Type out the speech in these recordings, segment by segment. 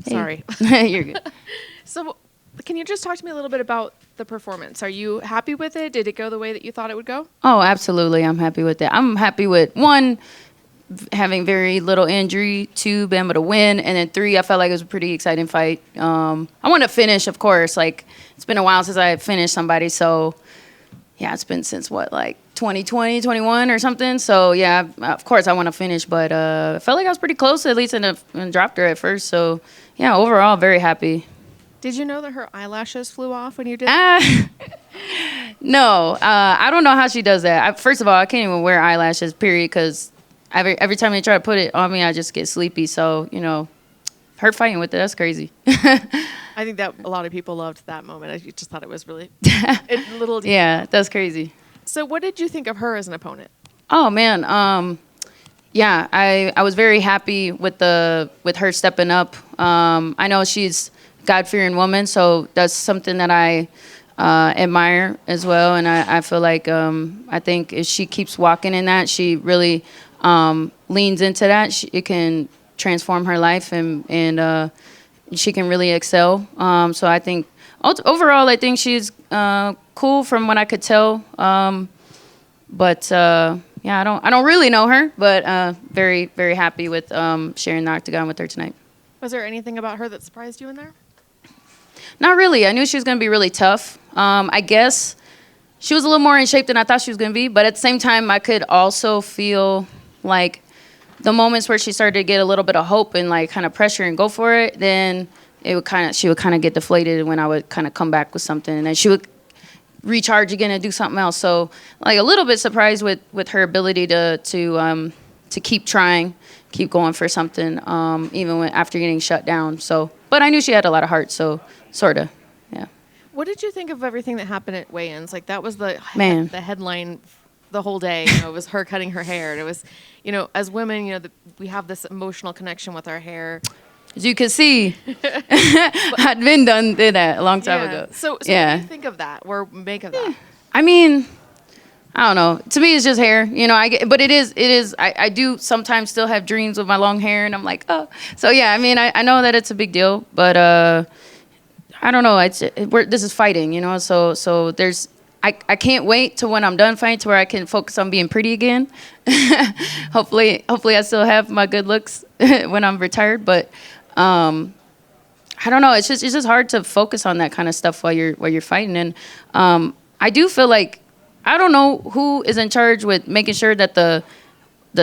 Sorry. You're good. So can you just talk to me a little bit about the performance? Are you happy with it? Did it go the way that you thought it would go? Oh, absolutely. I'm happy with that. I'm happy with, one, having very little injury, two, being able to win, and then three, I felt like it was a pretty exciting fight. I want to finish, of course. Like, it's been a while since I finished somebody, so yeah, it's been since what, like 2020, 21 or something. So yeah, of course I want to finish, but I felt like I was pretty close, at least in dropped her at first. So yeah, overall, very happy. Did you know that her eyelashes flew off when you did? No, I don't know how she does that. First of all, I can't even wear eyelashes, period, because every time they try to put it on me, I just get sleepy. So, her fighting with it, that's crazy. I think that a lot of people loved that moment. I just thought it was really a little deep. Yeah, that's crazy. So what did you think of her as an opponent? Oh, man. Yeah, I was very happy with her stepping up. I know she's a God-fearing woman, so that's something that I admire as well. And I feel like I think if she keeps walking in that, she really leans into that, it can transform her life and she can really excel. So I think overall, I think she's cool from what I could tell. But yeah, I don't really know her, but very, very happy with sharing the octagon with her tonight. Was there anything about her that surprised you in there? Not really. I knew she was going to be really tough. I guess she was a little more in shape than I thought she was going to be, but at the same time, I could also feel like the moments where she started to get a little bit of hope and like kind of pressure and go for it, then she would kind of get deflated when I would kind of come back with something, and then she would recharge again and do something else. So like a little bit surprised with her ability to keep trying, keep going for something, even after getting shut down. So, but I knew she had a lot of heart, so sort of, yeah. What did you think of everything that happened at weigh-ins? Like that was the headline the whole day. It was her cutting her hair. And it was, as women, we have this emotional connection with our hair. As you can see, I'd been did that a long time ago. So what do you think of that or make of that? I mean, I don't know. To me, it's just hair. But it is. I do sometimes still have dreams with my long hair, and I'm like, oh. So yeah, I mean, I know that it's a big deal, but I don't know. This is fighting, So there's. I can't wait till when I'm done fighting to where I can focus on being pretty again. Hopefully I still have my good looks when I'm retired. But I don't know. It's just hard to focus on that kind of stuff while you're fighting. And I do feel like I don't know who is in charge with making sure that the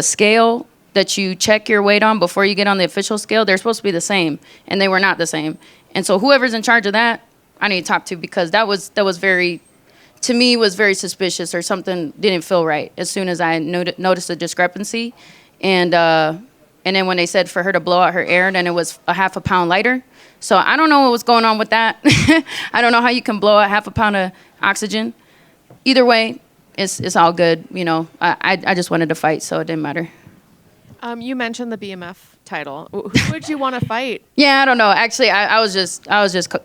scale that you check your weight on before you get on the official scale, they're supposed to be the same, and they were not the same. And so whoever's in charge of that, I need to talk to, because that was very. To me, was very suspicious, or something didn't feel right as soon as I noticed a discrepancy. And then when they said for her to blow out her air, then it was a half a pound lighter. So I don't know what was going on with that. I don't know how you can blow out half a pound of oxygen. Either way, it's all good. I just wanted to fight, so it didn't matter. You mentioned the BMF title. Who would you want to fight? Yeah, I don't know. Actually, I was just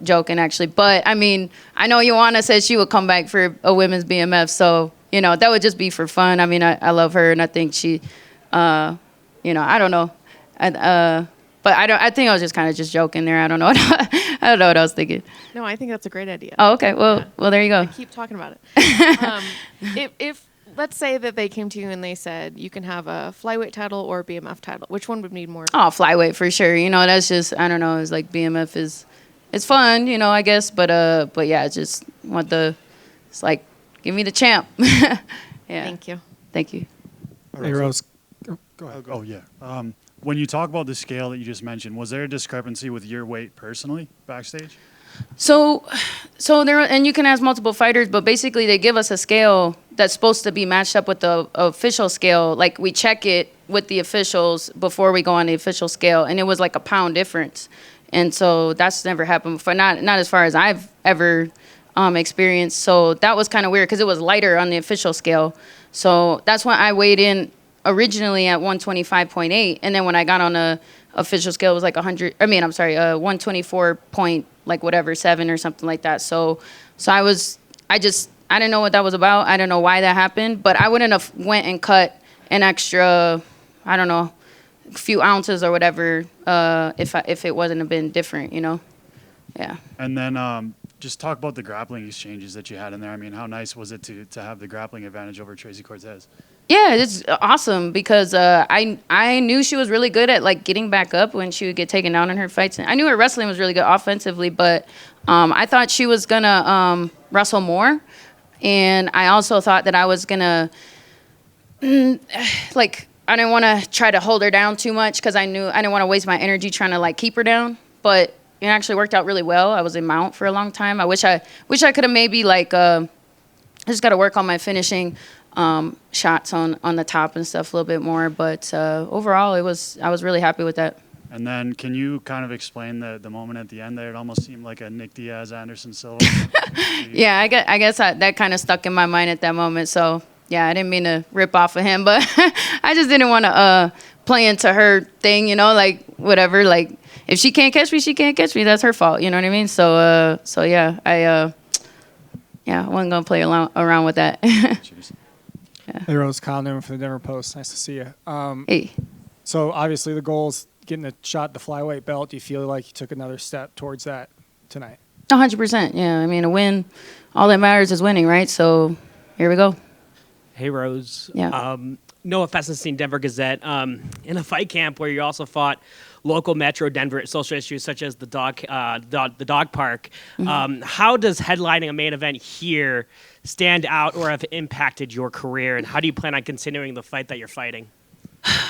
joking, actually. But I mean, I know Joanna said she would come back for a women's BMF, so that would just be for fun. I mean, I love her, and I think she, I don't know, but I think I was just kind of just joking there. I don't know. I don't know what I was thinking. No, I think that's a great idea. Oh, okay. Well, there you go. I keep talking about it. If let's say that they came to you and they said you can have a flyweight title or a BMF title, which one would need more? Oh, flyweight for sure. That's just, I don't know. It's like BMF it's fun, I guess. But yeah, just want it's like, give me the champ. Yeah. Thank you. Thank you. Hey, Rose. Go ahead. Oh, yeah. When you talk about the scale that you just mentioned, was there a discrepancy with your weight personally backstage? So there, and you can ask multiple fighters, but basically they give us a scale that's supposed to be matched up with the official scale. Like, we check it with the officials before we go on the official scale, and it was like a pound difference. And so that's never happened before, not as far as I've ever experienced. So that was kind of weird because it was lighter on the official scale. So that's when I weighed in originally at 125.8, and then when I got on the official scale, it was like 124 point like whatever 7 or something like that. So I didn't know what that was about. I don't know why that happened, but I wouldn't have went and cut an extra, I don't know, few ounces or whatever, if it wasn't have been different, Yeah. And then just talk about the grappling exchanges that you had in there. I mean, how nice was it to have the grappling advantage over Tracy Cortez? Yeah, it's awesome because I knew she was really good at like getting back up when she would get taken down in her fights. And I knew her wrestling was really good offensively, but I thought she was gonna wrestle more, and I also thought that I was gonna like I didn't want to try to hold her down too much because I knew I didn't want to waste my energy trying to like keep her down, but it actually worked out really well. I was in mount for a long time. I wish I could have maybe like I just got to work on my finishing shots on the top and stuff a little bit more. But overall, I was really happy with that. And then can you kind of explain the moment at the end there? It almost seemed like a Nick Diaz, Anderson Silva. Yeah, I guess that kind of stuck in my mind at that moment. So yeah, I didn't mean to rip off of him, but I just didn't want to play into her thing, like whatever, like. If she can't catch me, she can't catch me. That's her fault. You know what I mean? So yeah, I wasn't gonna play around with that. Hey Rose, Kyle Newman from the Denver Post. Nice to see you. Hey. So obviously the goal is getting a shot at the flyweight belt. Do you feel like you took another step towards that tonight? 100%. Yeah. I mean, a win. All that matters is winning, right? So here we go. Hey Rose. Yeah. Noah Fessenstein, Denver Gazette. In a fight camp where you also fought local Metro Denver social issues such as the dog park. Mm-hmm. How does headlining a main event here stand out or have impacted your career, and how do you plan on continuing the fight that you're fighting?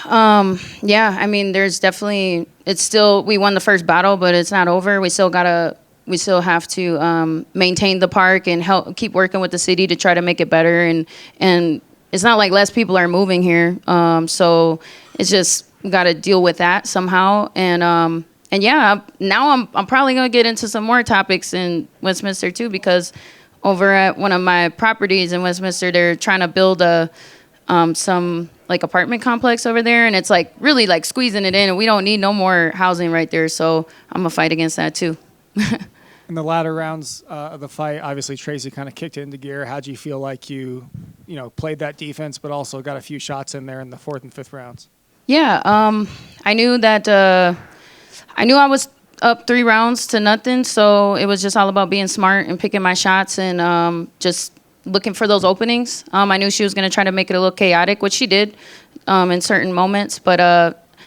Yeah, I mean, there's definitely. It's still we won the first battle, but it's not over. We still have to maintain the park and keep working with the city to try to make it better. And it's not like less people are moving here, so it's just. Got to deal with that somehow, and yeah, now I'm probably gonna get into some more topics in Westminster too, because over at one of my properties in Westminster, they're trying to build some like apartment complex over there, and it's like really like squeezing it in, and we don't need no more housing right there, so I'm gonna fight against that too. In the latter rounds of the fight, obviously Tracy kind of kicked it into gear. How'd you feel like you played that defense, but also got a few shots in there in the 4th and 5th rounds? Yeah, I knew that I knew I was up 3-0, so it was just all about being smart and picking my shots and just looking for those openings. I knew she was going to try to make it a little chaotic, which she did in certain moments, but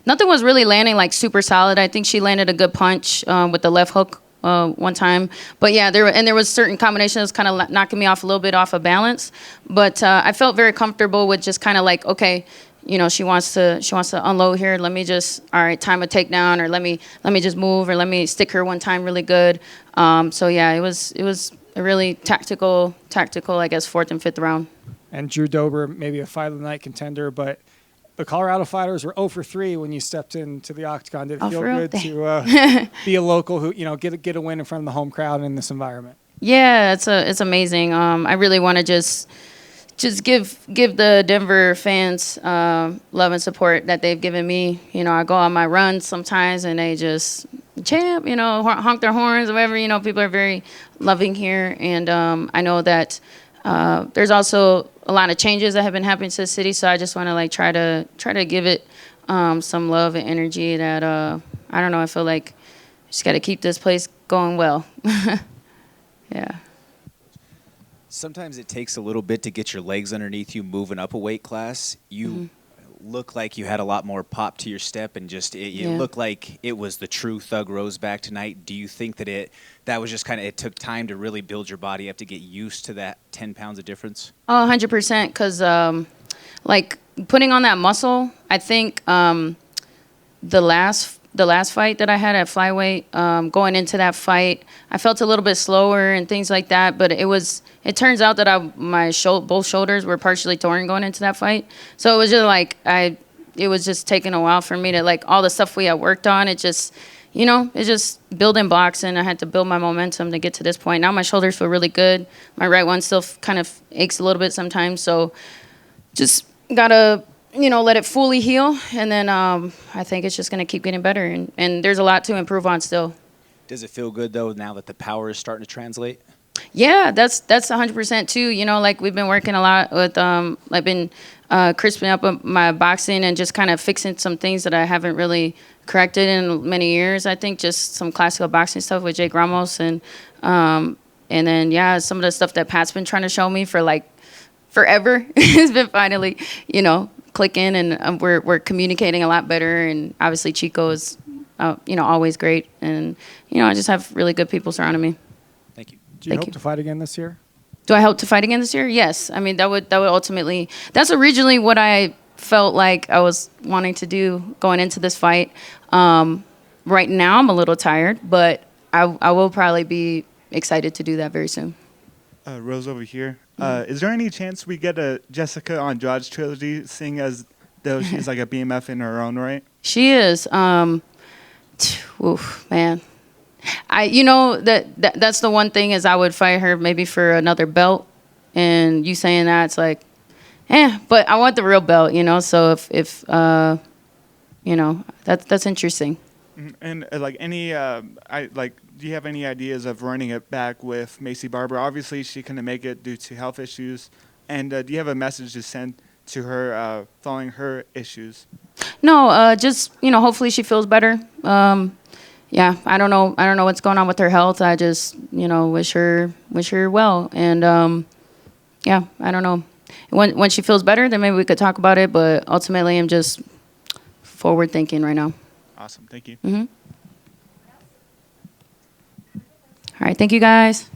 nothing was really landing like super solid. I think she landed a good punch with the left hook one time, but yeah, there was certain combinations kind of knocking me off a little bit off of balance, but I felt very comfortable with just kind of like, okay, she wants to unload here. Let me just, all right, time a takedown, or let me just move, or let me stick her one time really good. So yeah, it was a really tactical, I guess, 4th and 5th round. And Drew Dober, maybe a fight of the night contender, but the Colorado fighters were 0 for 3 when you stepped into the octagon. Did it feel good to be a local who get a win in front of the home crowd in this environment? Yeah, it's amazing. I really want to just give the Denver fans love and support that they've given me. I go on my runs sometimes and they just champ, honk their horns or whatever. People are very loving here, and I know that there's also a lot of changes that have been happening to the city. So I just want to try to give it some love and energy that I don't know. I feel like just got to keep this place going well. Yeah. Sometimes it takes a little bit to get your legs underneath you moving up a weight class. You look like you had a lot more pop to your step, and just it looked like it was the true Thug Rose back tonight. Do you think that was just kind of, it took time to really build your body up to get used to that 10 pounds of difference? Oh, 100%, because like putting on that muscle, I think the last fight that I had at flyweight, going into that fight, I felt a little bit slower and things like that. But it turns out that both shoulders were partially torn going into that fight. So it was just like it was just taking a while for me to all the stuff we had worked on. It just it's just building blocks, and I had to build my momentum to get to this point. Now my shoulders feel really good. My right one still kind of aches a little bit sometimes. So just gotta let it fully heal, and then I think it's just going to keep getting better, and there's a lot to improve on still. Does it feel good, though, now that the power is starting to translate? Yeah, that's 100% too. We've been working a lot with, I've been crisping up my boxing and just kind of fixing some things that I haven't really corrected in many years. I think just some classical boxing stuff with Jake Ramos and then yeah, some of the stuff that Pat's been trying to show me for like forever has been finally, clicking, and we're communicating a lot better. And obviously Chico is, always great, and I just have really good people surrounding me. Thank you. Do you hope to fight again this year? Do I hope to fight again this year? Yes. I mean, that would ultimately. That's originally what I felt like I was wanting to do going into this fight. Right now, I'm a little tired, but I will probably be excited to do that very soon. Rose over here. Is there any chance we get a Jessica Andrade trilogy, seeing as though she's like a BMF in her own right? She is. Oof, man. That's the one thing is I would fight her maybe for another belt, and you saying that, it's like, but I want the real belt, So if that's interesting. And like do you have any ideas of running it back with Macy Barber? Obviously, she couldn't make it due to health issues. And do you have a message to send to her following her issues? No, just hopefully she feels better. Yeah, I don't know what's going on with her health. I just wish her well. And yeah, I don't know. When she feels better, then maybe we could talk about it. But ultimately, I'm just forward thinking right now. Awesome, thank you. Mm-hmm. All right, thank you guys.